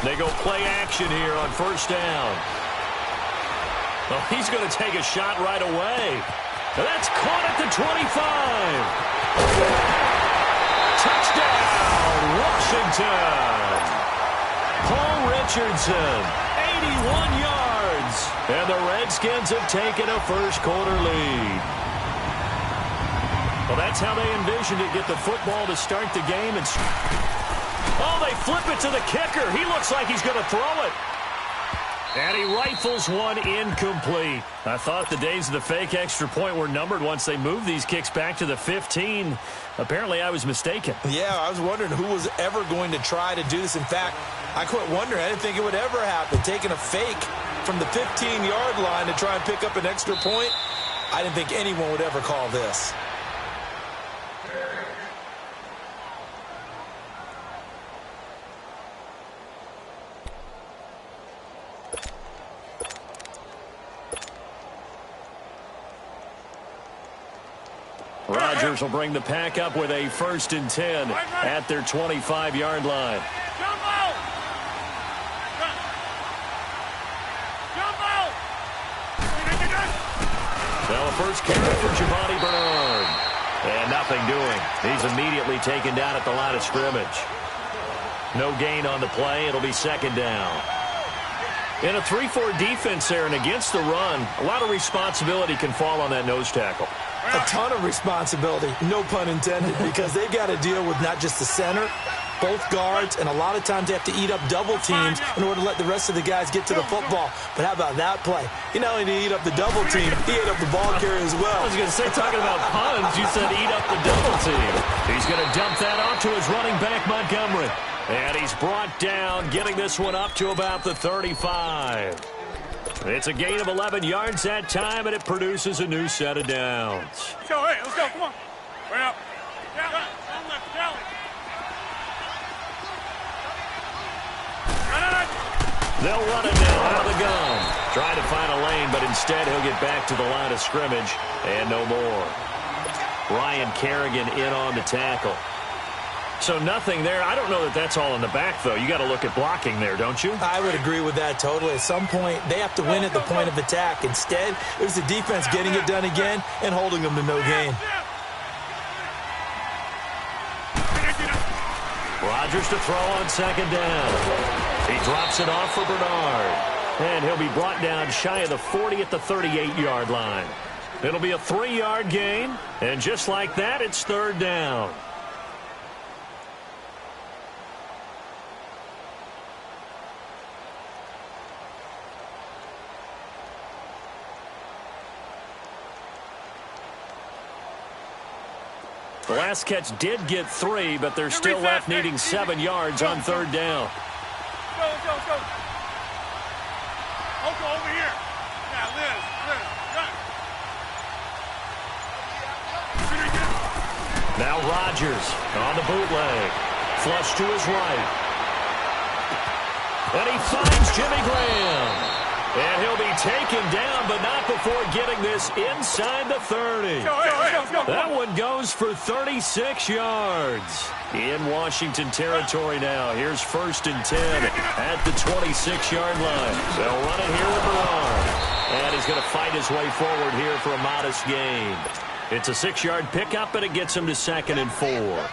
They go play action here on first down. Well, he's going to take a shot right away. That's caught at the 25. Touchdown, Washington. Paul Richardson, 81 yards. And the Redskins have taken a first-quarter lead. Well, that's how they envisioned it. Get the football to start the game. And oh, they flip it to the kicker. He looks like he's going to throw it. And he rifles one incomplete. I thought the days of the fake extra point were numbered once they moved these kicks back to the 15. Apparently, I was mistaken. Yeah, I was wondering who was ever going to try to do this. In fact, I quit wondering. I didn't think it would ever happen. Taking a fake from the 15-yard line to try and pick up an extra point, I didn't think anyone would ever call this. Rodgers will bring the pack up with a 1st and 10 at their 25-yard line. Well, the first carry for Giovanni Bernard. And nothing doing. He's immediately taken down at the line of scrimmage. No gain on the play. It'll be 2nd down. In a 3-4 defense there and against the run, a lot of responsibility can fall on that nose tackle. A ton of responsibility, no pun intended, because they've got to deal with not just the center, both guards, and a lot of times they have to eat up double teams in order to let the rest of the guys get to the football. But how about that play? He not only did he eat up the double team, he ate up the ball carrier as well. I was going to say, talking about puns, you said eat up the double team. He's going to dump that off to his running back, Montgomery. And he's brought down, getting this one up to about the 35. It's a gain of 11 yards that time, and it produces a new set of downs. Let's go, hey, let's go, come on. Way up. They'll run it now out of the gun. Trying to find a lane, but instead he'll get back to the line of scrimmage, and no more. Ryan Kerrigan in on the tackle. So nothing there. I don't know that that's all in the back, though. You got to look at blocking there, don't you? I would agree with that totally. At some point, they have to win at the point of attack. Instead, it was the defense getting it done again and holding them to no gain. Rodgers to throw on 2nd down. He drops it off for Bernard. And he'll be brought down shy of the 40 at the 38-yard line. It'll be a 3-yard gain. And just like that, it's 3rd down. The last catch did get 3, but they're still left needing 7 yards on 3rd down. Let's go. Oko, over here. Yeah, Liz, run. Now Rodgers on the bootleg. Flush to his right. And he finds Jimmy Graham. And he'll be taken down, but not before getting this inside the 30. That one goes for 36 yards. In Washington territory now. Here's 1st and 10 at the 26-yard line. They'll run it here with Bernard. And he's going to fight his way forward here for a modest gain. It's a 6-yard pickup, and it gets him to 2nd and 4.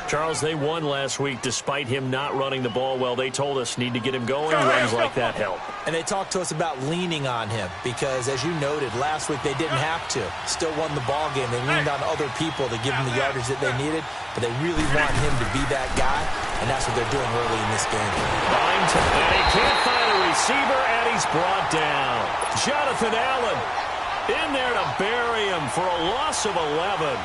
Charles, they won last week despite him not running the ball well. They told us need to get him going. Runs like that help. And they talked to us about leaning on him because, as you noted, last week they didn't have to. Still won the ball game. They leaned on other people to give them the yardage that they needed, but they really want him to be that guy, and that's what they're doing early in this game. And he can't find a receiver, and he's brought down. Jonathan Allen in there to bury him for a loss of 11.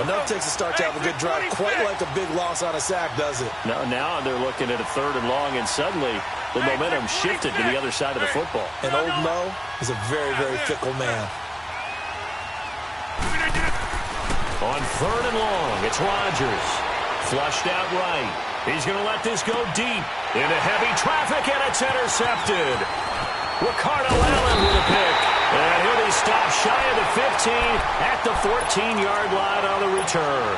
Enough takes a start to have a good drive. Quite like a big loss on a sack, does it? Now they're looking at a 3rd and long, and suddenly the momentum shifted to the other side of the football. And old Mo is a very, very fickle man. On 3rd and long, it's Rodgers. Flushed out right. He's going to let this go deep into heavy traffic, and it's intercepted. Ricardo Allen with a pick. And he'll be stopped shy of the 15 at the 14-yard line on the return.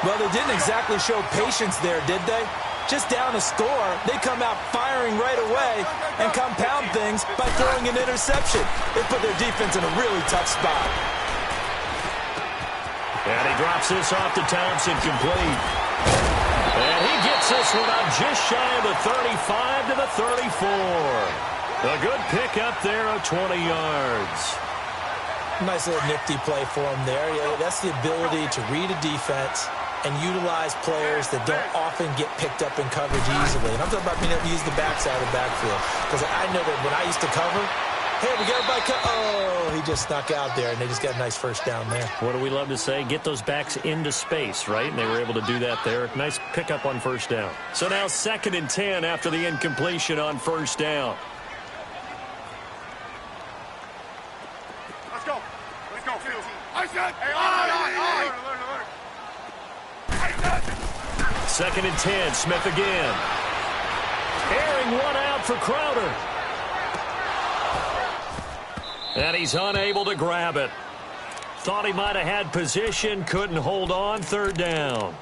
Well, they didn't exactly show patience there, did they? just down a score, they come out firing right away and compound things by throwing an interception. They put their defense in a really tough spot. And he drops this off to Thompson, complete. And he gets this one up just shy of the 35 to the 34. A good pick up there of 20 yards. Nice little nifty play for him there. Yeah, that's the ability to read a defense and utilize players that don't often get picked up in coverage easily. And I'm talking about being able to use the backside of the backfield. Because I know that when I used to cover, hey, we got everybody oh, he just snuck out there, and they just got a nice first down there. What do we love to say? Get those backs into space, right? And they were able to do that there. Nice pickup on first down. So now 2nd and 10 after the incompletion on first down. Let's go. Let's go, Fields. I said, hey, 2nd and 10, Smith again. Airing one out for Crowder. And he's unable to grab it. Thought he might have had position, couldn't hold on, 3rd down.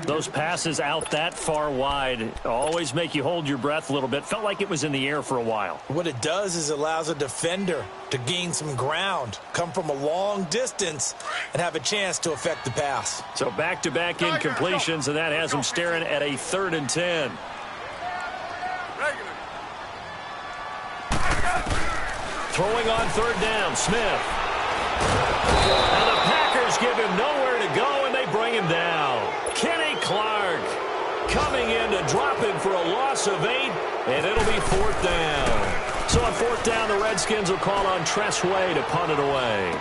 Those passes out that far wide always make you hold your breath a little bit. Felt like it was in the air for a while. What it does is it allows a defender to gain some ground, come from a long distance, and have a chance to affect the pass. So back-to-back incompletions, and that has him staring at a 3rd and 10. Throwing on 3rd down, Smith. And the Packers give him nowhere to go, and they bring him down. Kenny Clark coming in to drop him for a loss of 8, and it'll be 4th down. So on 4th down, the Redskins will call on Tressway to punt it away.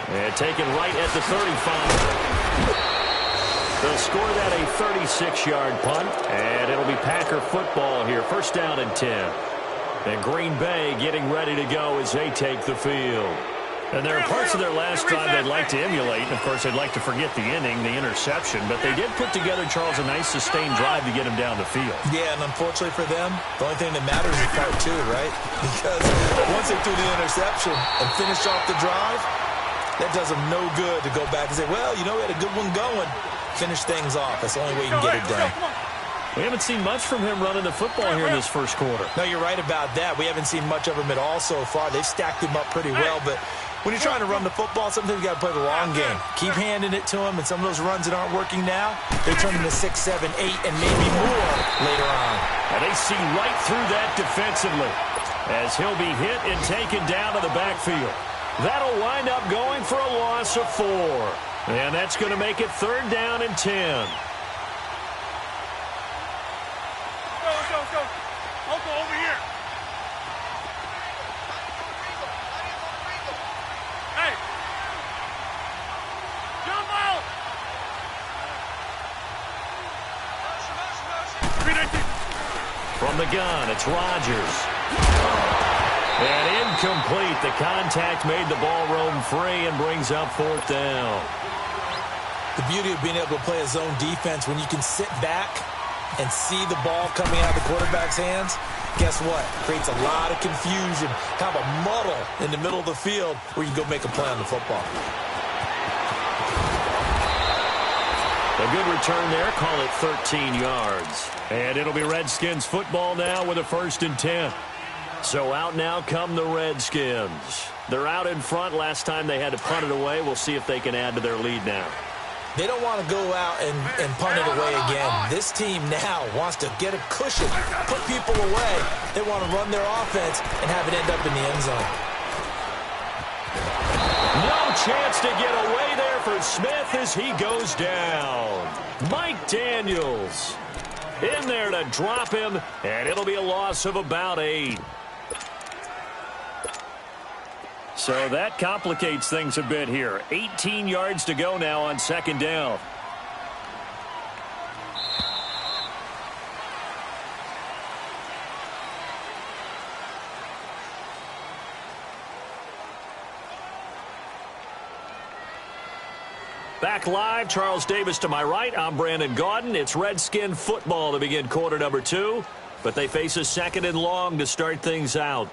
And taken right at the 35. They'll score that a 36-yard punt, and it'll be Packer football here. 1st down and 10. And Green Bay getting ready to go as they take the field. And there are parts of their last drive they'd like to emulate. And, of course, they'd like to forget the inning, the interception. But they did put together, Charles, a nice sustained drive to get him down the field. Yeah, and unfortunately for them, the only thing that matters is part 2, right? Because once they threw the interception and finished off the drive, that does them no good to go back and say, well, you know, we had a good one going. Finish things off. That's the only way you can get it done. We haven't seen much from him running the football here in this first quarter. No, you're right about that. We haven't seen much of him at all so far. They've stacked him up pretty well, but when you're trying to run the football, sometimes you got to play the long game. Keep handing it to him, and some of those runs that aren't working now, they turn into 6, 7, 8, and maybe more later on. And they see right through that defensively as he'll be hit and taken down to the backfield. That'll wind up going for a loss of 4. And that's going to make it 3rd down and 10. Let's go. Uncle, over here. Hey. Jump out. 319. From the gun, it's Rodgers. And incomplete. The contact made the ball roam free and brings up 4th down. The beauty of being able to play a zone defense when you can sit back and see the ball coming out of the quarterback's hands, guess what? Creates a lot of confusion, kind of a muddle in the middle of the field where you can go make a play on the football. A good return there. Call it 13 yards. And it'll be Redskins football now with a 1st and 10. So out now come the Redskins. They're out in front. Last time they had to punt it away. We'll see if they can add to their lead now. They don't want to go out and punt it away again. This team now wants to get a cushion, put people away. They want to run their offense and have it end up in the end zone. No chance to get away there for Smith as he goes down. Mike Daniels in there to drop him, and it'll be a loss of about 8. So that complicates things a bit here. 18 yards to go now on 2nd down. Back live, Charles Davis to my right. I'm Brandon Gaudin. It's Redskin football to begin quarter number 2, but they face a 2nd and long to start things out.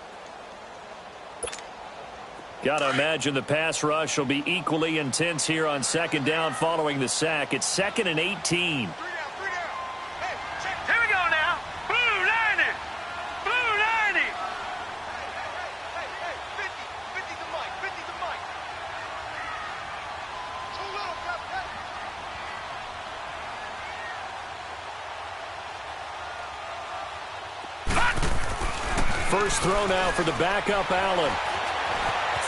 Got to imagine the pass rush will be equally intense here on 2nd down following the sack. It's 2nd and 18. first throw now for the backup Allen.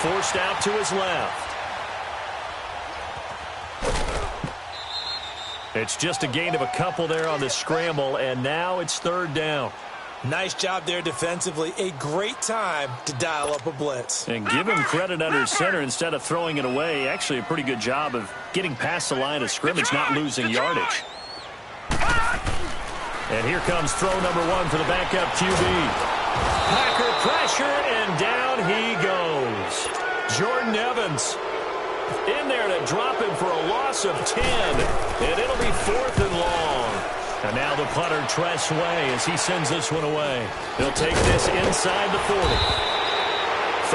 Forced out to his left. It's just a gain of a couple there on the scramble, and now it's third down. Nice job there defensively. A great time to dial up a blitz. And give him credit under center instead of throwing it away. Actually, a pretty good job of getting past the line of scrimmage, not losing yardage. And here comes throw number one for the backup QB. Packer pressure, and down he goes. Jordan Evans in there to drop him for a loss of 10. And it'll be 4th and long. And now the punter, Tress Way, as he sends this one away. He'll take this inside the 40.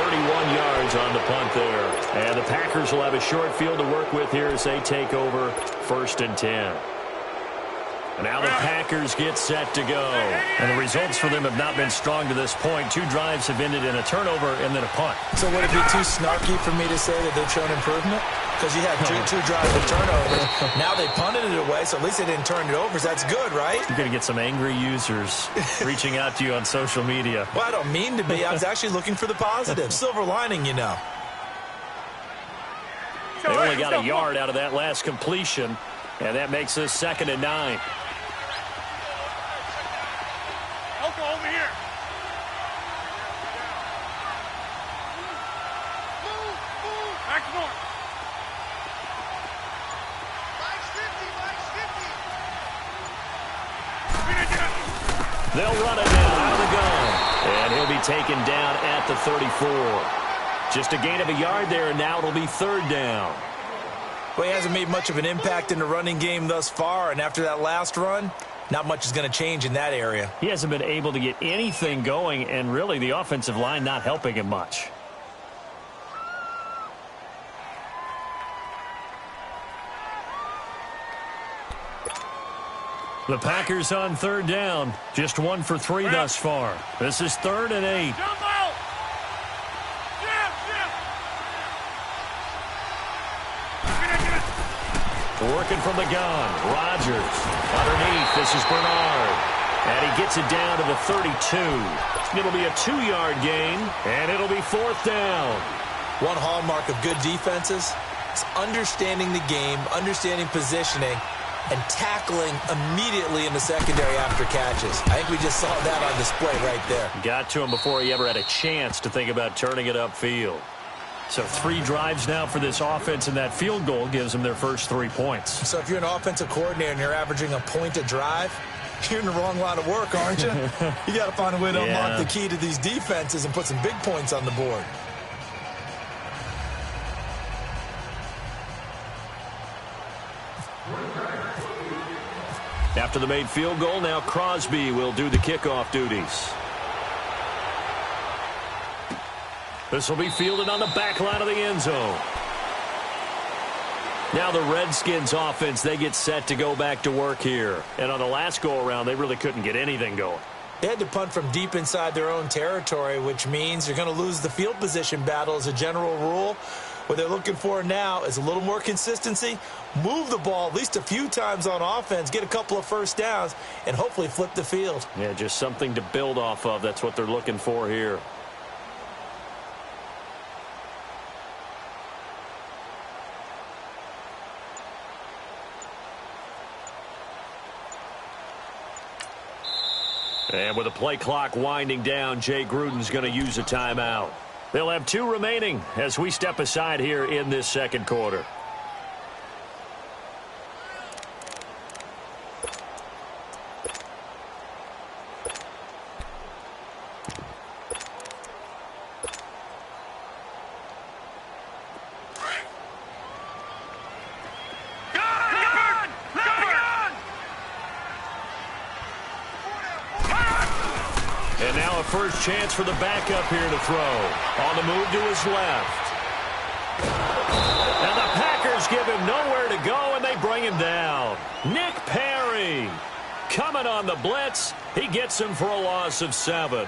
31 yards on the punt there. And the Packers will have a short field to work with here as they take over 1st and 10. And now the Packers get set to go. And the results for them have not been strong to this point. 2 drives have ended in a turnover and then a punt. So would it be too snarky for me to say that they've shown improvement? Because you had two drives with turnovers. Now they punted it away, so at least they didn't turn it over. So that's good, right? You're going to get some angry users reaching out to you on social media. Well, I don't mean to be. I was actually looking for the positive. Silver lining, you know. They only got a yard out of that last completion, and that makes us 2nd and 9. Over here. Back north. They'll run it down out of the gun. And he'll be taken down at the 34. Just a gain of a yard there, and now it'll be 3rd down. Well, he hasn't made much of an impact in the running game thus far, and after that last run, not much is going to change in that area. He hasn't been able to get anything going, and really the offensive line not helping him much. The Packers on 3rd down. Just 1 for 3 thus far. This is 3rd and 8. Jump out. Working from the gun. Rodgers. Underneath, this is Bernard. And he gets it down to the 32. It'll be a 2-yard gain, and it'll be 4th down. One hallmark of good defenses is understanding the game, understanding positioning, and tackling immediately in the secondary after catches. I think we just saw that on display right there. Got to him before he ever had a chance to think about turning it upfield. So 3 drives now for this offense, and that field goal gives them their first 3 points. So if you're an offensive coordinator and you're averaging a point a drive, you're in the wrong line of work, aren't you? You got to find a way to unlock the key to these defenses and put some big points on the board. After the made field goal, now Crosby will do the kickoff duties. This will be fielded on the back line of the end zone. Now the Redskins offense, they get set to go back to work here. And on the last go-around, they really couldn't get anything going. They had to punt from deep inside their own territory, which means you're going to lose the field position battle as a general rule. What they're looking for now is a little more consistency, move the ball at least a few times on offense, get a couple of first downs, and hopefully flip the field. Yeah, just something to build off of. That's what they're looking for here. And with the play clock winding down, Jay Gruden's going to use a timeout. They'll have 2 remaining as we step aside here in this second quarter. And now a first chance for the backup here to throw. On the move to his left. And the Packers give him nowhere to go, and they bring him down. Nick Perry coming on the blitz. He gets him for a loss of 7.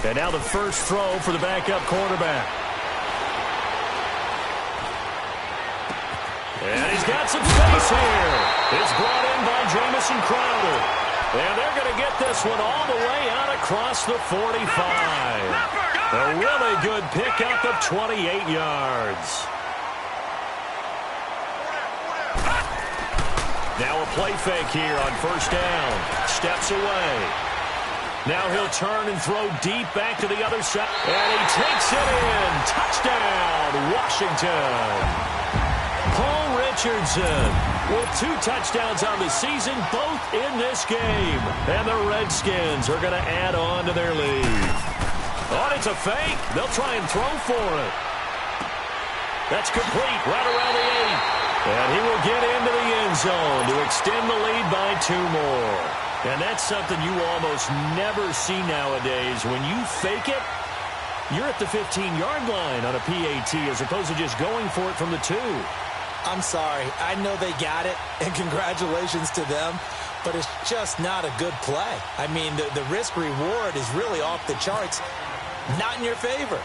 And now the first throw for the backup quarterback. And he's got some space here. It's brought in by Jamison Crowder. And they're going to get this one all the way out across the 45. A really good pickup of 28 yards. Now a play fake here on first down. Steps away. Now he'll turn and throw deep back to the other side. And he takes it in. Touchdown, Washington. Paul Richardson with 2 touchdowns on the season, both in this game. And the Redskins are going to add on to their lead. Oh, it's a fake. They'll try and throw for it. That's complete right around the 8. And he will get into the end zone to extend the lead by 2 more. And that's something you almost never see nowadays. When you fake it, you're at the 15-yard line on a PAT as opposed to just going for it from the 2. I'm sorry. I know they got it, and congratulations to them, but it's just not a good play. I mean, the risk-reward is really off the charts, not in your favor.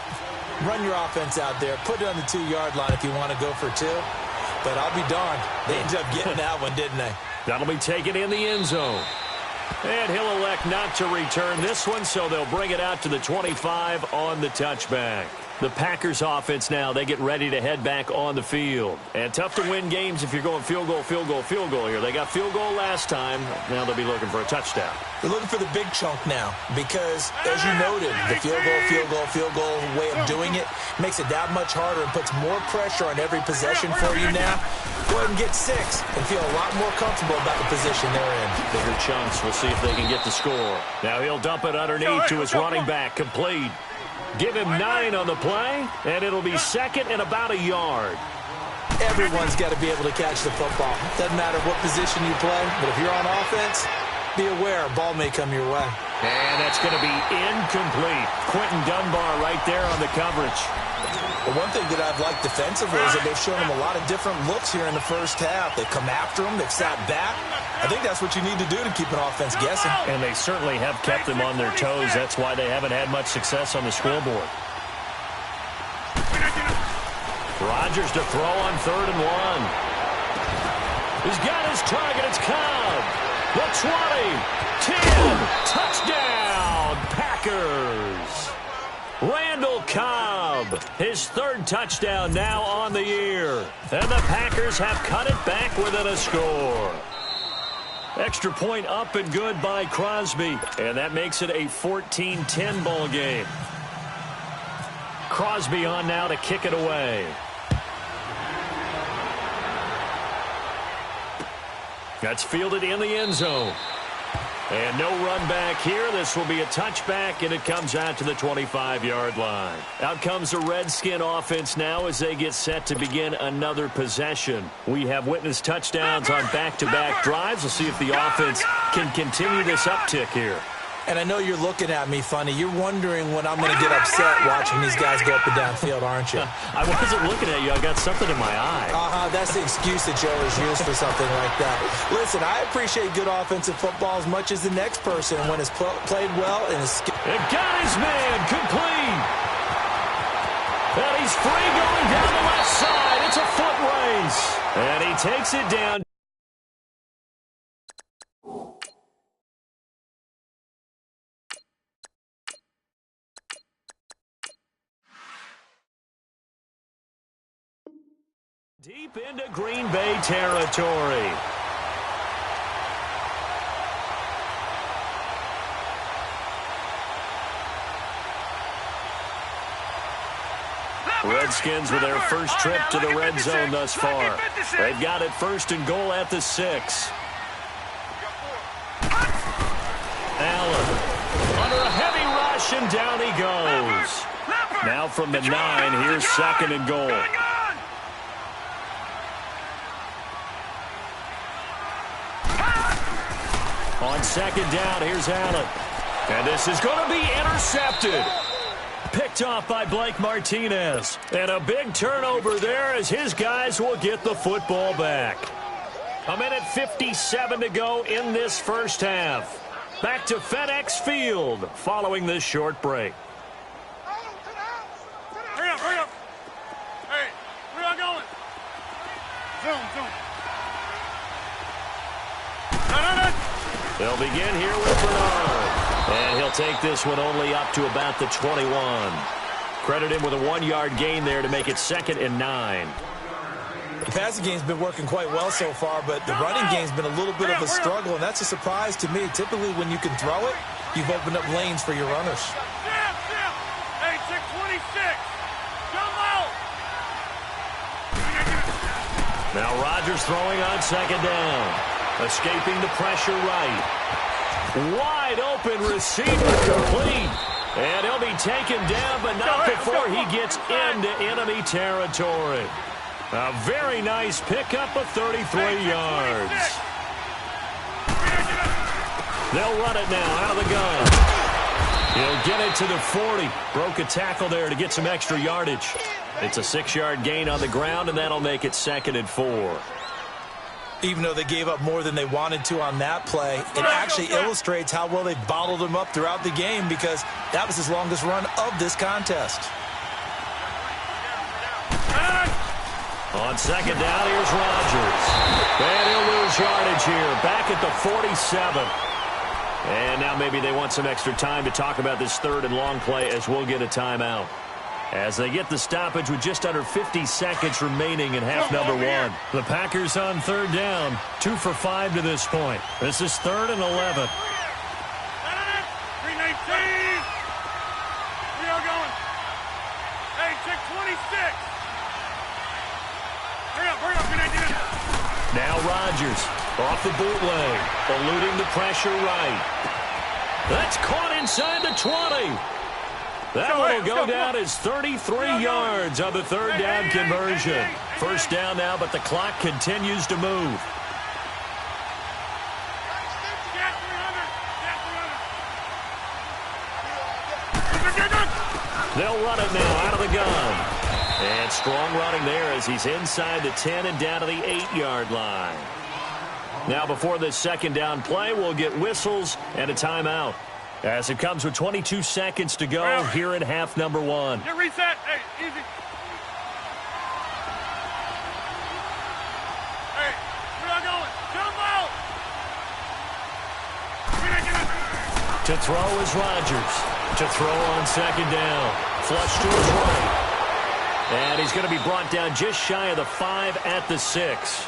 Run your offense out there. Put it on the 2-yard line if you want to go for 2. But I'll be darned. They ended up getting that one, didn't they? That'll be taken in the end zone. And he'll elect not to return this one, so they'll bring it out to the 25 on the touchback. The Packers offense now, they get ready to head back on the field. And tough to win games if you're going field goal, field goal, field goal here. They got field goal last time. Now they'll be looking for a touchdown. They're looking for the big chunk now because, as you noted, the field goal, field goal, field goal way of doing it makes it that much harder and puts more pressure on every possession for you now. Go ahead and get 6 and feel a lot more comfortable about the position they're in. Bigger chunks. We'll see if they can get the score. Now he'll dump it underneath to his running back. Complete. Give him 9 on the play, and it'll be second and about a yard. Everyone's got to be able to catch the football. Doesn't matter what position you play, but if you're on offense, be aware a ball may come your way. And that's going to be incomplete. Quentin Dunbar right there on the coverage. But one thing that I've liked defensively is that they've shown him a lot of different looks here in the first half. They've come after him. They've sat back. I think that's what you need to do to keep an offense guessing. And they certainly have kept them on their toes. That's why they haven't had much success on the scoreboard. Rodgers to throw on 3rd and 1. He's got his target. It's Cobb. The 20. 10. Touchdown, Packers. Randall Cobb, his 3rd touchdown now on the year. And the Packers have cut it back within a score. Extra point up and good by Crosby. And that makes it a 14-10 ball game. Crosby on now to kick it away. That's fielded in the end zone. And no run back here. This will be a touchback, and it comes out to the 25-yard line. Out comes the Redskin offense now as they get set to begin another possession. We have witnessed touchdowns on back-to-back drives. We'll see if the offense can continue this uptick here. And I know you're looking at me funny. You're wondering when I'm going to get upset watching these guys go up and down field, aren't you? I wasn't looking at you. I got something in my eye. That's the excuse that you always use for something like that. Listen, I appreciate good offensive football as much as the next person when it's played well and is. And got his man complete. And he's free going down the left side. It's a foot race. And he takes it down. Deep into Green Bay territory. Redskins with their first trip to the red zone thus far. They've got it 1st and goal at the 6. Allen under a heavy rush, and down he goes. Now from the 9, here's 2nd and goal. On 2nd down, here's Allen. And this is going to be intercepted. Picked off by Blake Martinez. And a big turnover there as his guys will get the football back. 1:57 to go in this first half. Back to FedEx Field following this short break. Zoom. No. They'll begin here with Bernard. And he'll take this one only up to about the 21. Credit him with a 1-yard gain there to make it 2nd and 9. The passing game's been working quite well so far, but the running game's been a little bit of a struggle, and that's a surprise to me. Typically, when you can throw it, you've opened up lanes for your runners. Hey, 626. Jump out. Now Rodgers throwing on 2nd down. Escaping the pressure right. Wide open receiver complete. And he'll be taken down, but not before he gets into enemy territory. A very nice pickup of 33 yards. They'll run it now out of the gun. He'll get it to the 40. Broke a tackle there to get some extra yardage. It's a 6-yard gain on the ground, and that'll make it 2nd and 4. Even though they gave up more than they wanted to on that play, it actually illustrates how well they bottled them up throughout the game, because that was his longest run of this contest. On 2nd down, here's Rodgers. And he'll lose yardage here, back at the 47. And now maybe they want some extra time to talk about this 3rd and long play, as we'll get a timeout. As they get the stoppage with just under 50 seconds remaining in half number 1. The Packers on 3rd down, 2 for 5 to this point. This is 3rd and 11. 319. We are going. Hey, 626. Hurry up, 319. Now Rodgers off the bootleg, eluding the pressure right. That's caught inside the 20. That one will go down as 33 yards on the 3rd down conversion. 1st down now, but the clock continues to move. They'll run it now out of the gun. And strong running there as he's inside the 10 and down to the 8-yard line. Now before this 2nd down play, we'll get whistles and a timeout, as it comes with 22 seconds to go here in half number 1. Get reset. Hey, easy. Hey, we're not going. Jump out. To throw is Rodgers. To throw on 2nd down. Flush to his right. And he's going to be brought down just shy of the 5 at the 6.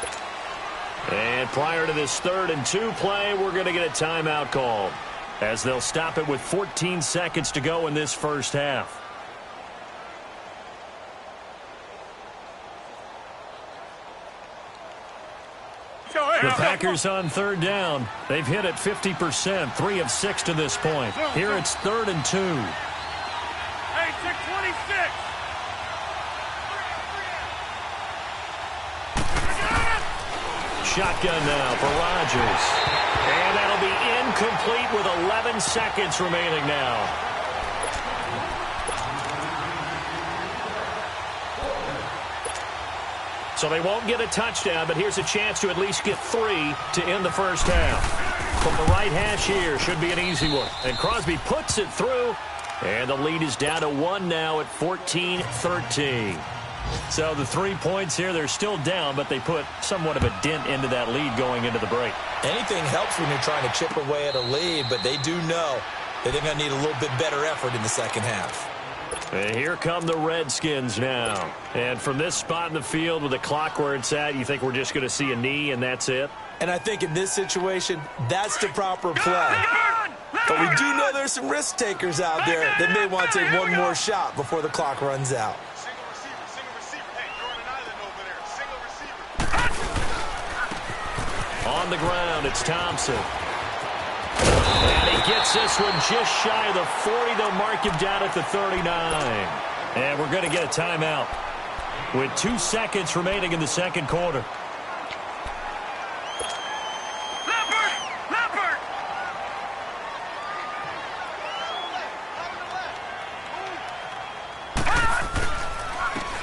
And prior to this 3rd and 2 play, we're going to get a timeout called, as they'll stop it with 14 seconds to go in this 1st half. The Packers on 3rd down. They've hit it 50%, 3 of 6 to this point. Here it's 3rd and 2. Hey, 626. Shotgun now for Rodgers. And that'll be incomplete with 11 seconds remaining now. So they won't get a touchdown, but here's a chance to at least get 3 to end the 1st half. From the right hash here, should be an easy one. And Crosby puts it through, and the lead is down to 1 now at 14-13. So the 3 points here, they're still down, but they put somewhat of a dent into that lead going into the break. Anything helps when you're trying to chip away at a lead, but they do know that they're going to need a little bit better effort in the 2nd half. And here come the Redskins now. And from this spot in the field with the clock where it's at, you think we're just going to see a knee and that's it? And I think in this situation, that's the proper play. But we do know there's some risk takers out there that may want to take one more shot before the clock runs out. On the ground, it's Thompson. And he gets this one just shy of the 40. They'll mark him down at the 39. And we're going to get a timeout with 2 seconds remaining in the 2nd quarter.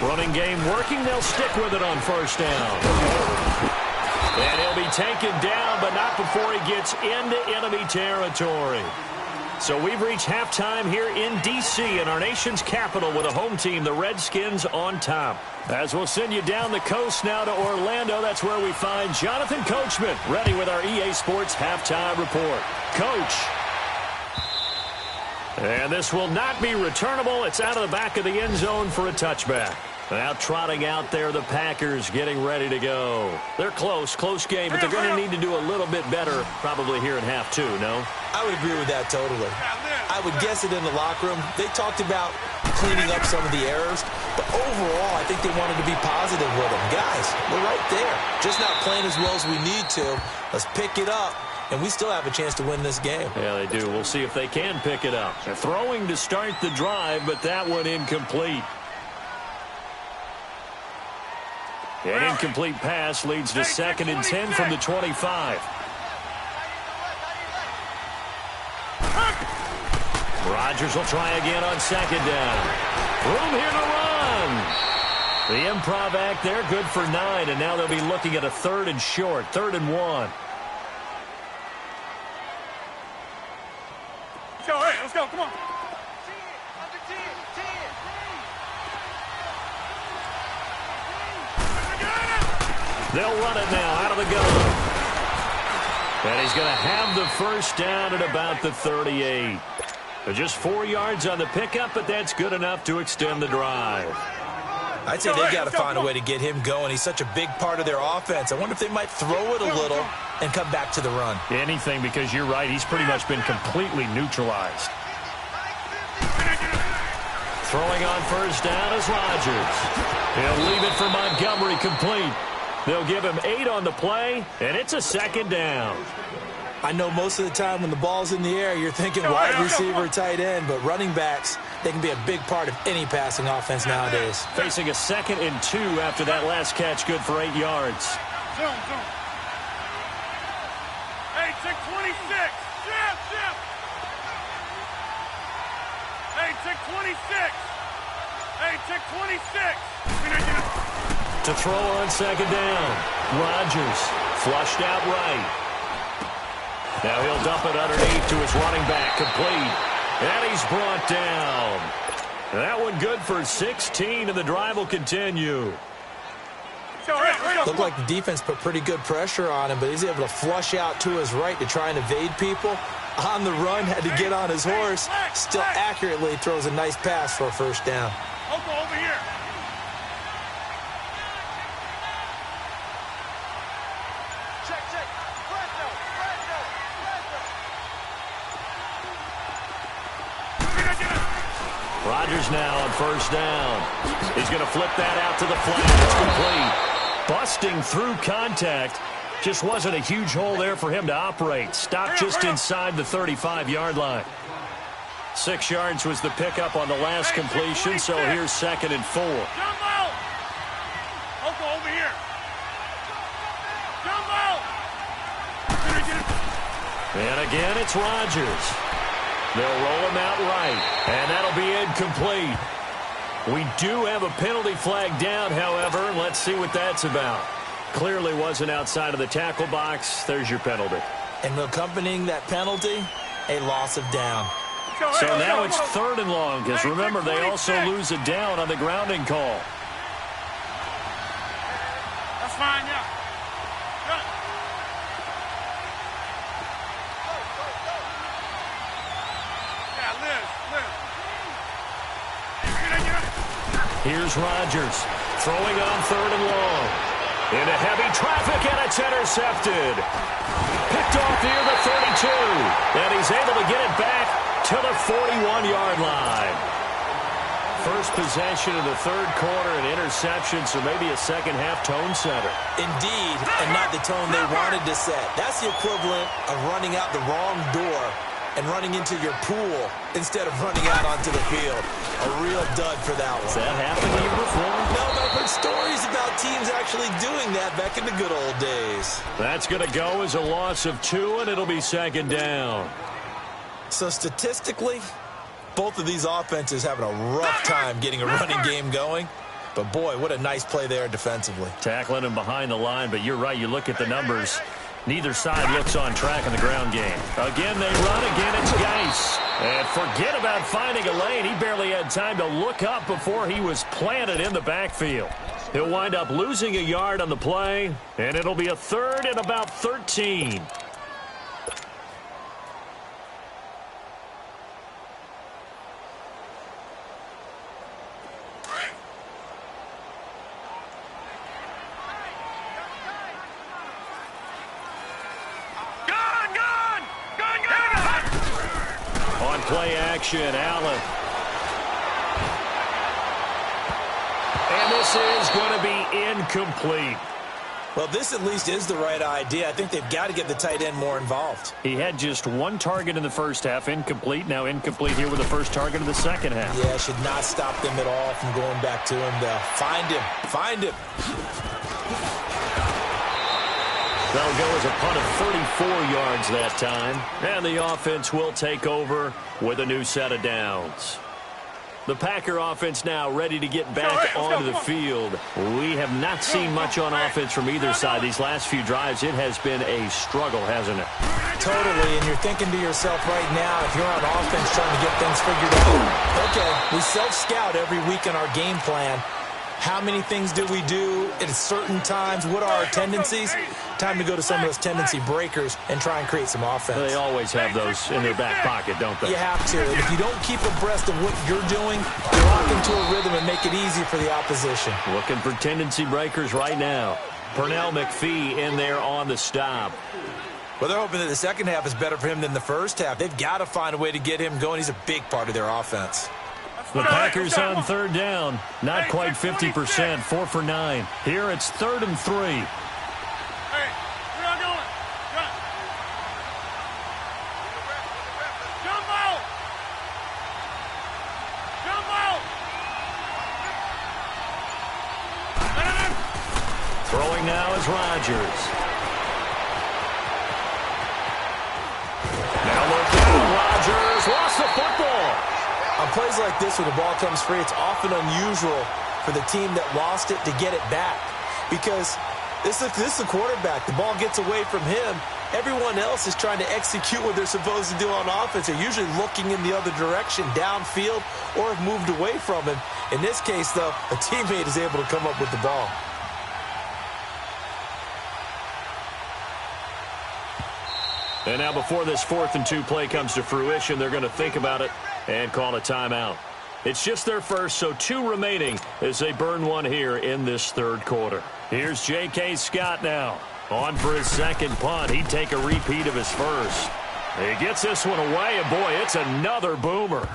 Running game working. They'll stick with it on 1st down. And he'll be taken down, but not before he gets into enemy territory. So we've reached halftime here in D.C. in our nation's capital with a home team, the Redskins, on top. As we'll send you down the coast now to Orlando, that's where we find Jonathan Coachman, ready with our EA Sports halftime report. Coach. And this will not be returnable. It's out of the back of the end zone for a touchback. Now trotting out there, the Packers getting ready to go. They're close game, but they're going to need to do a little bit better probably here in half two, no? I would agree with that totally. I would guess it in the locker room. They talked about cleaning up some of the errors, but overall, I think they wanted to be positive with them. Guys, we're right there. Just not playing as well as we need to. Let's pick it up, and we still have a chance to win this game. Yeah, they do. We'll see if they can pick it up. They're throwing to start the drive, but that one incomplete. An incomplete pass leads to 2nd and 10 from the 25. Rodgers will try again on 2nd down. Room here to run. The improv act there, good for 9, and now they'll be looking at a 3rd and short, 3rd and 1. Let's go, hey, let's go, come on. They'll run it now out of the gun. And he's going to have the first down at about the 38. Just 4 yards on the pickup, but that's good enough to extend the drive. I'd say they've got to find a way to get him going. He's such a big part of their offense. I wonder if they might throw it a little and come back to the run. Anything, because you're right. He's pretty much been completely neutralized. Throwing on first down is Rodgers. He'll leave it for Montgomery complete. They'll give him 8 on the play, and it's a 2nd down. I know most of the time when the ball's in the air, you're thinking wide receiver, tight end, but running backs, they can be a big part of any passing offense nowadays. Facing a 2nd and 2 after that last catch, good for 8 yards. Zone. Hey, check 26. Chip. Hey, check 26. Hey, check 26. To throw on 2nd down. Rodgers flushed out right. Now he'll dump it underneath to his running back, complete. And he's brought down. That one good for 16, and the drive will continue. Looked like the defense put pretty good pressure on him, but he's able to flush out to his right to try and evade people. On the run, had to get on his horse. Still accurately throws a nice pass for a first down. Over here. Rodgers now on first down. He's going to flip that out to the flat. It's complete. Busting through contact. Just wasn't a huge hole there for him to operate. Stopped just inside the 35-yard line. 6 yards was the pickup on the last completion, so here's 2nd and 4. Jumbo! Over here. Jumbo! And again, it's Rodgers. They'll roll him out right, and that'll be incomplete. We do have a penalty flag down, however. Let's see what that's about. Clearly wasn't outside of the tackle box. There's your penalty. And accompanying that penalty, a loss of down. So now it's 3rd and long, because remember, they also lose a down on the grounding call. That's fine, yeah. Here's Rodgers throwing on 3rd and long. Into heavy traffic, and it's intercepted. Picked off near the 32. And he's able to get it back to the 41-yard line. First possession of the 3rd quarter, an interception, so maybe a second-half tone setter. Indeed, and not the tone they wanted to set. That's the equivalent of running out the wrong door and running into your pool instead of running out onto the field. A real dud for that one. Has that happened to you before? No, but I've heard stories about teams actually doing that back in the good old days. That's going to go as a loss of 2, and it'll be 2nd down. So statistically, both of these offenses having a rough time getting a running game going. But, boy, what a nice play there defensively. Tackling him behind the line, but you're right. You look at the numbers. Neither side looks on track in the ground game. Again, they run. Again, it's Geis. Forget about finding a lane. He barely had time to look up before he was planted in the backfield. He'll wind up losing a yard on the play, and it'll be a third and about 13. On play action, Allen. And this is going to be incomplete. Well, this at least is the right idea. I think they've got to get the tight end more involved. He had just one target in the first half, incomplete. Now incomplete here with the first target of the second half. Yeah, should not stop them at all from going back to him, though. Find him. Find him. That'll go as a punt of 34 yards that time. And the offense will take over with a new set of downs. The Packer offense now ready to get back onto the field. We have not seen much on offense from either side. These last few drives, it has been a struggle, hasn't it? Totally, and you're thinking to yourself right now, if you're on offense trying to get things figured out, okay, we self-scout every week in our game plan. How many things do we do at certain times? What are our tendencies? Time to go to some of those tendency breakers and try and create some offense. They always have those in their back pocket, don't they? You have to. And if you don't keep abreast of what you're doing, you lock into a rhythm and make it easy for the opposition. Looking for tendency breakers right now. Pernell McPhee in there on the stop. Well, they're hoping that the second half is better for him than the first half. They've got to find a way to get him going. He's a big part of their offense. The Packers on third down. Not quite 50%. 4 for 9. Here it's 3rd and 3. Hey, we're not going. Jump out. Jump out. Throwing now is Rodgers. Now look down. Rodgers lost the football. On plays like this where the ball comes free, it's often unusual for the team that lost it to get it back. Because this is the quarterback. The ball gets away from him. Everyone else is trying to execute what they're supposed to do on offense. They're usually looking in the other direction, downfield, or have moved away from him. In this case, though, a teammate is able to come up with the ball. And now before this 4th and 2 play comes to fruition, they're going to think about it and call a timeout. It's just their first, so 2 remaining as they burn one here in this third quarter. Here's J.K. Scott now. On for his second punt. He'd take a repeat of his first. He gets this one away, and boy, it's another boomer.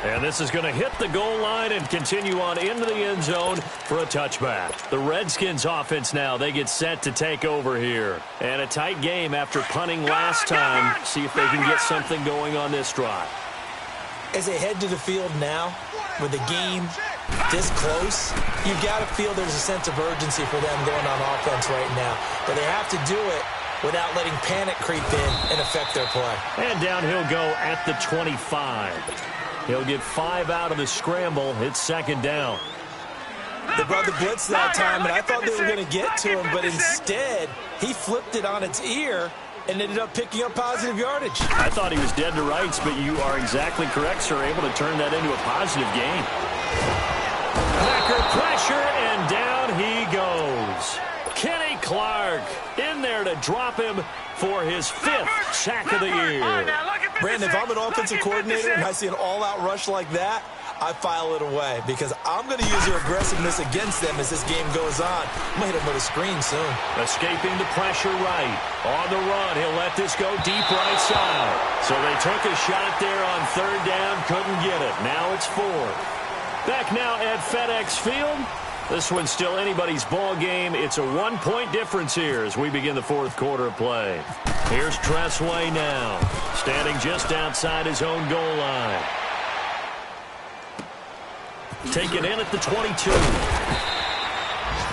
And this is going to hit the goal line and continue on into the end zone for a touchback. The Redskins offense now, they get set to take over here. And a tight game after punting last time. See if they can get something going on this drive. As they head to the field now, with the game this close, you've got to feel there's a sense of urgency for them going on offense right now. But they have to do it without letting panic creep in and affect their play. And down he'll go at the 25. He'll get 5 out of the scramble. It's second down. They brought the blitz that time, and I thought they were going to get to him, but instead, he flipped it on its ear and ended up picking up positive yardage. I thought he was dead to rights, but you are exactly correct, sir. Able to turn that into a positive gain. Packer pressure, and down he goes. Kenny Clark in there to drop him for his 5th sack of the year. Brandon, if I'm an offensive coordinator and I see an all-out rush like that, I file it away because I'm going to use their aggressiveness against them as this game goes on. I'm going to hit them with a screen soon. Escaping the pressure right. On the run, he'll let this go deep right side. So they took a shot there on third down, couldn't get it. Now it's 4th. Back now at FedEx Field. This one's still anybody's ball game. It's a 1-point difference here as we begin the 4th quarter of play. Here's Tressway now, standing just outside his own goal line. Taken in at the 22.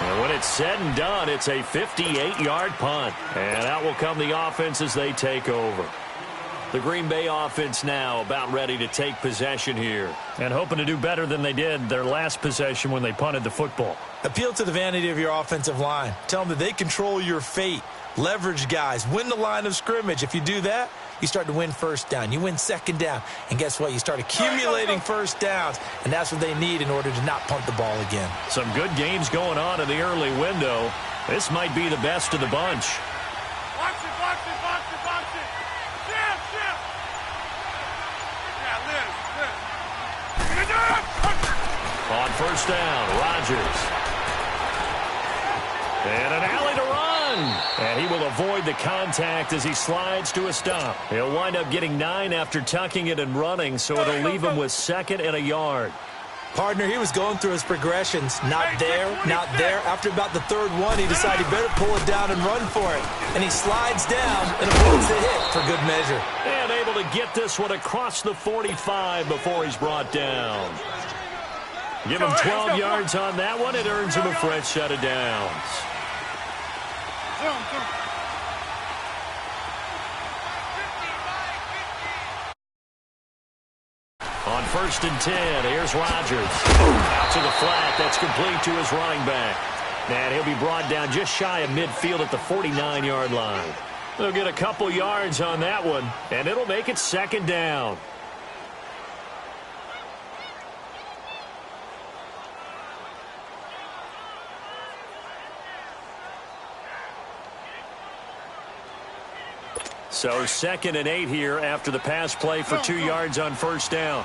And when it's said and done, it's a 58-yard punt. And out will come the offense as they take over. The Green Bay offense now about ready to take possession here. And hoping to do better than they did their last possession when they punted the football. Appeal to the vanity of your offensive line. Tell them that they control your fate. Leverage guys. Win the line of scrimmage. If you do that, you start to win first down. You win second down. And guess what? You start accumulating first downs, and that's what they need in order to not punt the ball again. Some good games going on in the early window. This might be the best of the bunch. Box it, box it, box it, box it. Shift, shift. Yeah, Liz. On first down, Rodgers. And an alley to run. And he will avoid the contact as he slides to a stop. He'll wind up getting 9 after tucking it and running, so it'll leave him with 2nd and a yard. Partner, he was going through his progressions. Not there, not there. After about the 3rd one, he decided he better pull it down and run for it. And he slides down and avoids the hit for good measure. And able to get this one across the 45 before he's brought down. Give him 12 yards on that one. It earns him a fresh set of downs. On 1st and 10, here's Rodgers. Out to the flat. That's complete to his running back. And he'll be brought down just shy of midfield at the 49-yard line. They'll get a couple yards on that one, and it'll make it 2nd down. So 2nd and 8 here after the pass play for 2 yards on first down.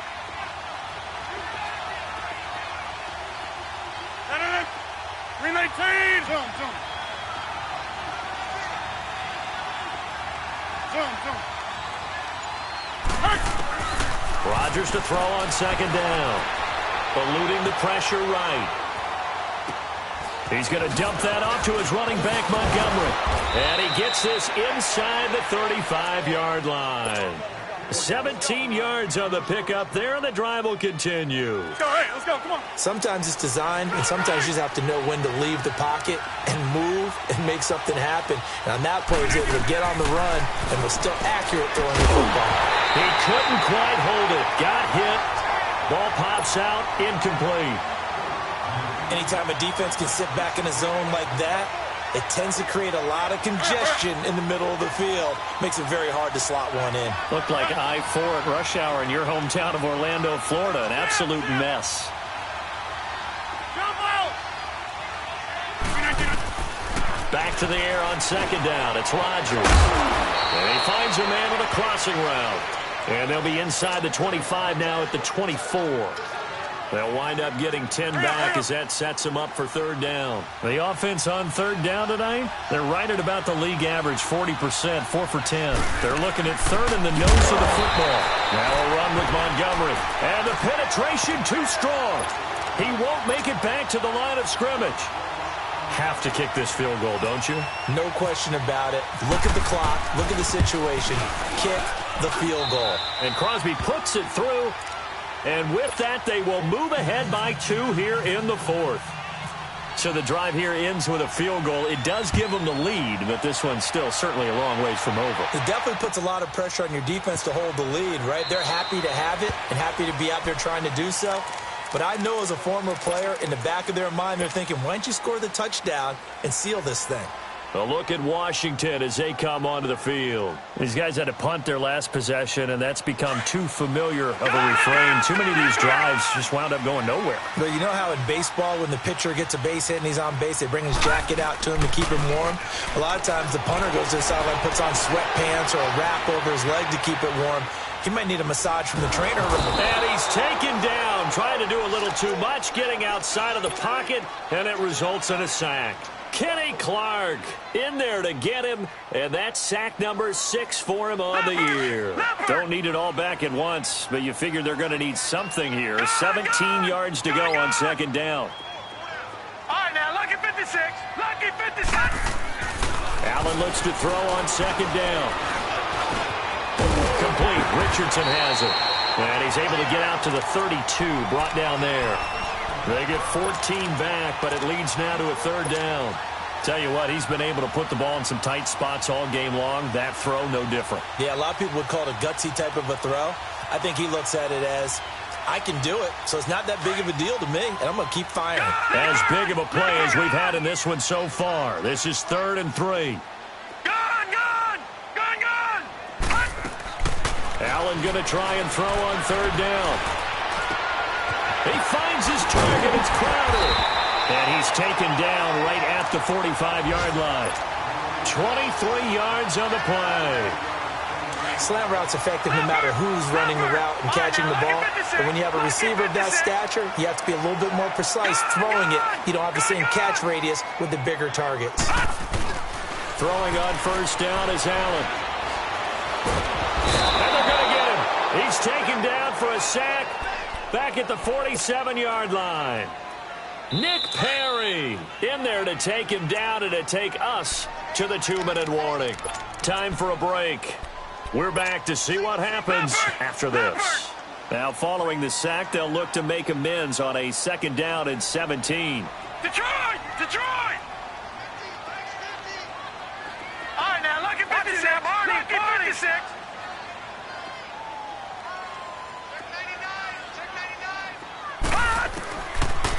Rodgers to throw on 2nd down. Eluding the pressure right. He's going to dump that off to his running back, Montgomery. And he gets this inside the 35-yard line. 17 yards on the pickup there, and the drive will continue. Let's go, hey, let's go, come on. Sometimes it's designed, and sometimes you just have to know when to leave the pocket and move and make something happen. And on that play, he's able to get on the run and was still accurate throwing the football. He couldn't quite hold it. Got hit. Ball pops out, incomplete. Anytime a defense can sit back in a zone like that, it tends to create a lot of congestion in the middle of the field. Makes it very hard to slot one in. Looked like I-4 at rush hour in your hometown of Orlando, Florida. An absolute mess. Back to the air on 2nd down. It's Rodgers. And he finds a man on a crossing route. And they'll be inside the 25 now at the 24. They'll wind up getting 10 back as that sets them up for 3rd down. The offense on 3rd down tonight, they're right at about the league average, 40%, 4 for 10. They're looking at 3rd in the nose of the football. Now a run with Montgomery. And the penetration too strong. He won't make it back to the line of scrimmage. Have to kick this field goal, don't you? No question about it. Look at the clock. Look at the situation. Kick the field goal. And Crosby puts it through. And with that, they will move ahead by 2 here in the 4th. So the drive here ends with a field goal. It does give them the lead, but this one's still certainly a long ways from over. It definitely puts a lot of pressure on your defense to hold the lead, right? They're happy to have it and happy to be out there trying to do so. But I know as a former player, in the back of their mind, they're thinking, why don't you score the touchdown and seal this thing? A look at Washington as they come onto the field. These guys had to punt their last possession, and that's become too familiar of a refrain. Too many of these drives just wound up going nowhere. But you know how in baseball, when the pitcher gets a base hit and he's on base, they bring his jacket out to him to keep him warm? A lot of times the punter goes to the sideline, puts on sweatpants or a wrap over his leg to keep it warm. He might need a massage from the trainer room. And he's taken down, trying to do a little too much, getting outside of the pocket, and it results in a sack. Kenny Clark in there to get him, and that's sack number 6 for him on the year. Don't need it all back at once, but you figure they're going to need something here. 17 yards to go on 2nd down. All right, now, lucky 56. Lucky 56. Allen looks to throw on 2nd down. Complete. Richardson has it. And he's able to get out to the 32, brought down there. They get 14 back, but it leads now to a 3rd down. Tell you what, he's been able to put the ball in some tight spots all game long. That throw, no different. Yeah, a lot of people would call it a gutsy type of a throw. I think he looks at it as, I can do it, so it's not that big of a deal to me, and I'm going to keep firing. As big of a play as we've had in this one so far. This is 3rd and 3. Allen going to try and throw on third down. He finds his target. It's Crowder. And he's taken down right at the 45-yard line. 23 yards on the play. Slant route's effective no matter who's running the route and catching the ball. But when you have a receiver of that stature, you have to be a little bit more precise throwing it. You don't have the same catch radius with the bigger targets. Throwing on first down is Allen. And they're going to get him. He's taken down for a sack back at the 47-yard line. Nick Perry in there to take him down and to take us to the 2-minute warning. Time for a break. We're back to see what happens after this. Now, following the sack, they'll look to make amends on a 2nd down and 17. Detroit! Detroit! All right, now, look at 56. Look at 56.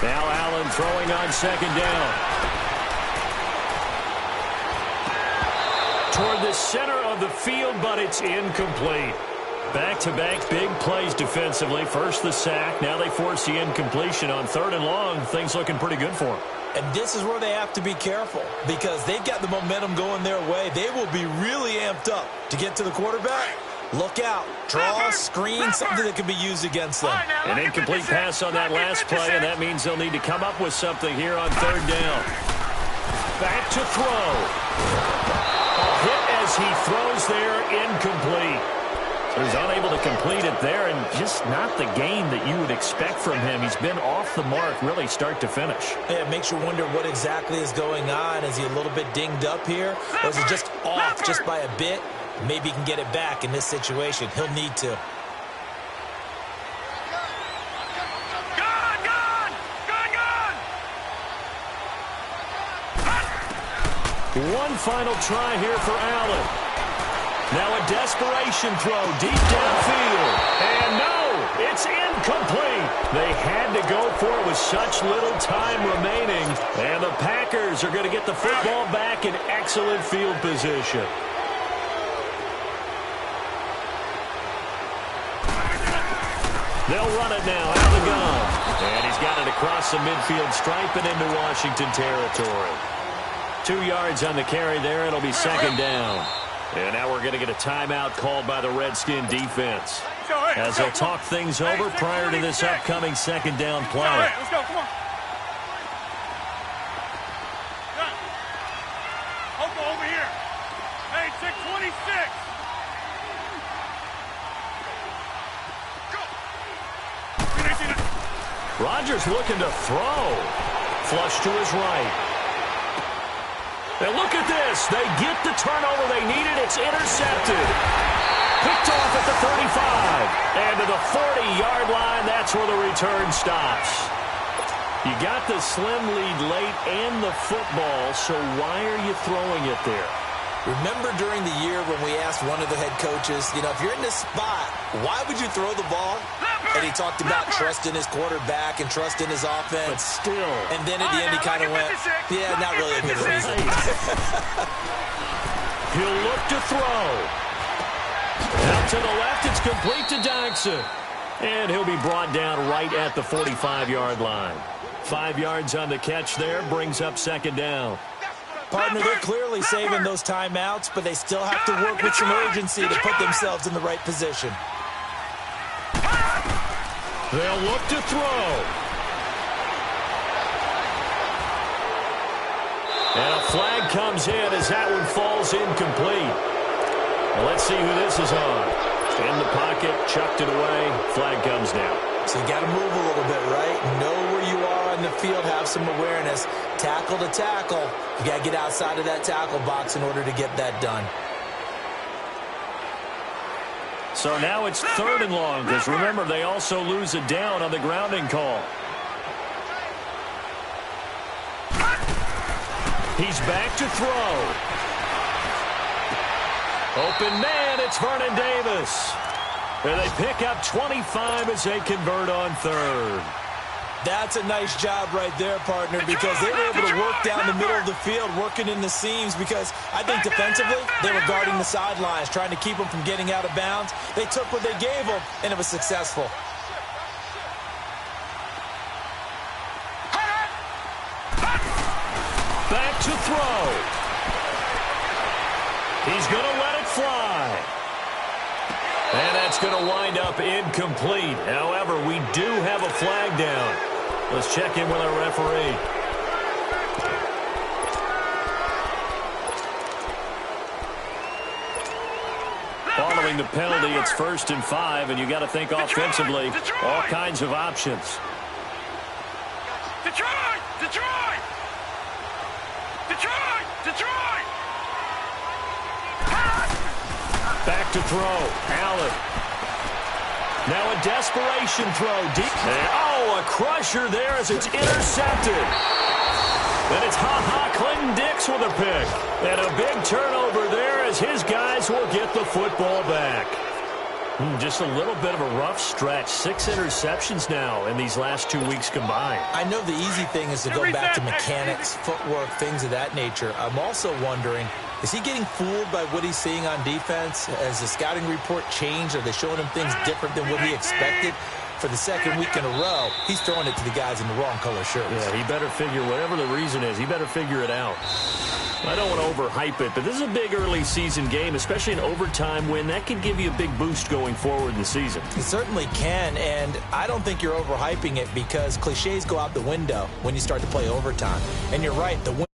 Now Allen throwing on 2nd down. Toward the center of the field, but it's incomplete. Back-to-back big plays defensively. First the sack. Now they force the incompletion on 3rd and long. Things looking pretty good for them. And this is where they have to be careful because they've got the momentum going their way. They will be really amped up to get to the quarterback. Look out. Draw, screen, something that can be used against them. An incomplete pass on that last play, and that means they'll need to come up with something here on 3rd down. Back to throw. A hit as he throws there, incomplete. So he's unable to complete it there, and just not the game that you would expect from him. He's been off the mark really start to finish. Yeah, it makes you wonder what exactly is going on. Is he a little bit dinged up here, or is he just off just by a bit? Maybe he can get it back in this situation. He'll need to. One final try here for Allen. Now a desperation throw deep downfield. And no, it's incomplete. They had to go for it with such little time remaining. And the Packers are going to get the football back in excellent field position. They'll run it now out of the gun. And he's got it across the midfield stripe and into Washington territory. 2 yards on the carry there. It'll be 2nd down. And now we're going to get a timeout called by the Redskin defense as they'll talk things over prior to this upcoming 2nd down play. Let's go, come on. Over here. Hey, 626. Rodgers looking to throw. Flush to his right. And look at this. They get the turnover they needed. It's intercepted. Picked off at the 35. And to the 40-yard line, that's where the return stops. You got the slim lead late and the football, so why are you throwing it there? Remember during the year when we asked one of the head coaches, you know, if you're in this spot, why would you throw the ball? And he talked about trust in his quarterback and trust in his offense. But still. And then at the end he kind of went, yeah, not really a good reason. He'll look to throw. Out to the left, it's complete to Dodson. And he'll be brought down right at the 45-yard line. 5 yards on the catch there, brings up 2nd down. Partner, they're clearly saving those timeouts, but they still have to work with some urgency to put themselves in the right position. They'll look to throw. And a flag comes in as that one falls incomplete. Well, let's see who this is on. In the pocket, chucked it away. Flag comes down. So you got to move a little bit, right? Know where you are on the field, have some awareness. Tackle to tackle. You got to get outside of that tackle box in order to get that done. So now it's 3rd and long, because remember, they also lose a down on the grounding call. He's back to throw. Open man, it's Vernon Davis. And they pick up 25 as they convert on 3rd. That's a nice job right there, partner, because they were able to work down the middle of the field, working in the seams, because I think defensively they were guarding the sidelines, trying to keep them from getting out of bounds. They took what they gave them, and it was successful. Back to throw. He's going to let it fly. And that's going to wind up incomplete. However, we do have a flag down. Let's check in with our referee. Following the penalty, it's 1st and 5, and you got to think offensively, all kinds of options. Detroit! Detroit! Detroit! Detroit! Back to throw. Allen. Now a desperation throw. Deep. Oh, a crusher there as it's intercepted. And it's Ha-Ha Clinton-Dix with a pick. And a big turnover there as his guys will get the football back. Just a little bit of a rough stretch. 6 interceptions now in these last 2 weeks combined. I know the easy thing is to go back to mechanics, footwork, things of that nature. I'm also wondering, is he getting fooled by what he's seeing on defense? Has the scouting report changed? Are they showing him things different than what he expected? For the 2nd week in a row, he's throwing it to the guys in the wrong color shirts. Yeah, he better figure, whatever the reason is, he better figure it out. I don't want to overhype it, but this is a big early season game, especially an overtime win. That could give you a big boost going forward in the season. It certainly can, and I don't think you're overhyping it because cliches go out the window when you start to play overtime. And you're right, the win